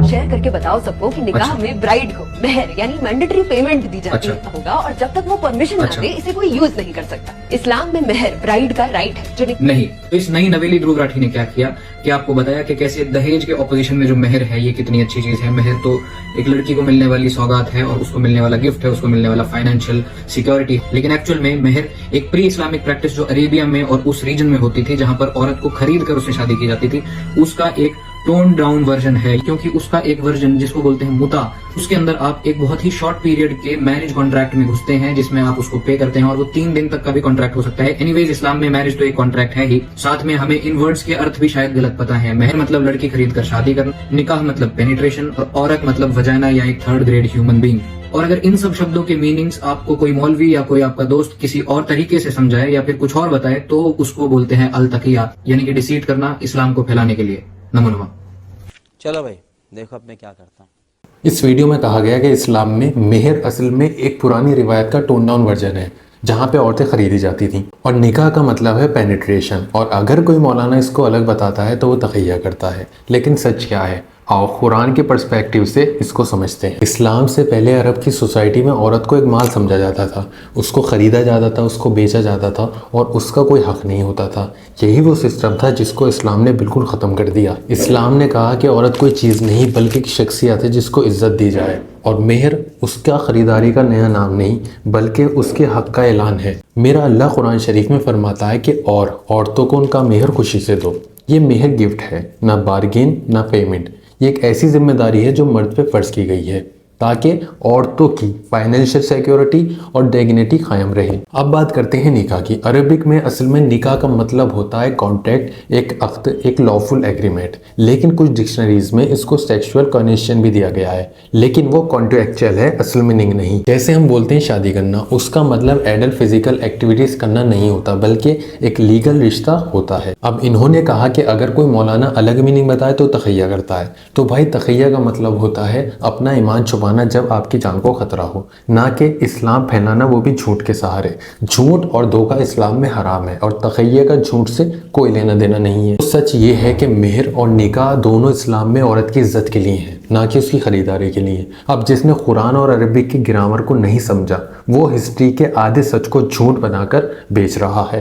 Share करके बताओ सबको कि निकाह में ब्राइड को मेहर यानी मैंडेटरी पेमेंट दी जाती होगा और जब तक वो परमिशन ना दे इसे कोई यूज नहीं कर सकता। इस्लाम में मेहर ब्राइड का राइट है जो नहीं। तो इस नई नवेली ध्रुव राठी ने क्या किया कि आपको बताया कि कैसे दहेज के ऑपोजिशन में जो मेहर है ये कितनी अच्छी चीज है। मेहर तो एक लड़की को मिलने वाली सौगात है और उसको मिलने वाला गिफ्ट है, उसको मिलने वाला फाइनेंशियल सिक्योरिटी। लेकिन एक्चुअल में मेहर एक प्री इस्लामिक प्रैक्टिस जो अरेबिया में और उस रीजन में होती थी जहां पर औरत को खरीद कर उससे शादी की जाती थी, उसका एक टोन डाउन वर्जन है। क्योंकि उसका एक वर्जन जिसको बोलते हैं मुता, उसके अंदर आप एक बहुत ही शॉर्ट पीरियड के मैरिज कॉन्ट्रैक्ट में घुसते हैं जिसमें आप उसको पे करते हैं और वो 3 दिन तक का भी कॉन्ट्रैक्ट हो सकता है। एनीवेज इस्लाम में मैरिज तो एक कॉन्ट्रैक्ट है ही, साथ में हमें इन वर्ड्स के अर्थ भी शायद गलत पता है। मेहर मतलब लड़की खरीद कर शादी करना, निकाह मतलब पेनिट्रेशन और औरत मतलब वजाइना या एक थर्ड ग्रेड ह्यूमन बीइंग। और अगर इन सब शब्दों के मीनिंग्स आपको कोई मौलवी या कोई आपका दोस्त किसी और तरीके से समझाए या फिर कुछ और बताए तो उसको बोलते हैं अल तकिया, यानी कि डिसीट करना इस्लाम को फैलाने के लिए। नमो। चलो भाई देखो अब मैं क्या करता हूँ। इस वीडियो में कहा गया कि इस्लाम में मेहर असल में एक पुरानी रिवायत का टोन डाउन वर्जन है जहाँ पे औरतें खरीदी जाती थीं और निकाह का मतलब है पेनिट्रेशन। और अगर कोई मौलाना इसको अलग बताता है तो वो तखय्या करता है। लेकिन सच क्या है, आओ कुरान के पर्सपेक्टिव से इसको समझते हैं। इस्लाम से पहले अरब की सोसाइटी में औरत को एक माल समझा जाता था, उसको ख़रीदा जाता था, उसको बेचा जाता था और उसका कोई हक़ नहीं होता था। यही वो सिस्टम था जिसको इस्लाम ने बिल्कुल ख़त्म कर दिया। इस्लाम ने कहा कि औरत कोई चीज़ नहीं बल्कि एक शख्सियत है जिसको इज़्ज़त दी जाए और मेहर उसका ख़रीदारी का नया नाम नहीं बल्कि उसके हक़ का ऐलान है। मेरा अल्लाह कुरान शरीफ में फरमाता है कि और औरतों को उनका मेहर खुशी से दो। ये मेहर गिफ्ट है, ना बार्गेन ना पेमेंट। ये एक ऐसी जिम्मेदारी है जो मर्द पे फ़र्ज़ की गई है ताकि औरतों की फाइनेंशियल सिक्योरिटी और डिग्निटी कायम रहे। अब बात करते हैं निकाह की। अरबिक में असल में निकाह का मतलब होता है कॉन्ट्रैक्ट, एक अक़्द, एक लॉफुल एग्रीमेंट। लेकिन कुछ डिक्शनरीज में इसको सेक्सुअल कनेक्शन भी दिया गया है, लेकिन वो कॉन्ट्रैक्चुअल है, असल मीनिंग नहीं। जैसे हम बोलते हैं शादी करना, उसका मतलब एडल्ट फिजिकल एक्टिविटीज करना नहीं होता बल्कि एक लीगल रिश्ता होता है। अब इन्होंने कहा कि अगर कोई मौलाना अलग मीनिंग बताए तो तखय्या करता है, तो भाई तखय्या का मतलब होता है अपना ईमान छुपाना जब आपकी जान को खतरा हो, ना कि इस्लाम फैलाना, वो भी झूठ के सहारे। झूठ और धोखा इस्लाम में हराम है और तखय्या का झूठ से कोई लेना देना नहीं है। तो सच ये है कि मेहर और निकाह दोनों इस्लाम में औरत की इज्जत के लिए हैं, ना कि उसकी खरीदारी के लिए। अब जिसने कुरान और अरबिक की ग्रामर को नहीं समझा वो हिस्ट्री के आधे सच को झूठ बनाकर बेच रहा है।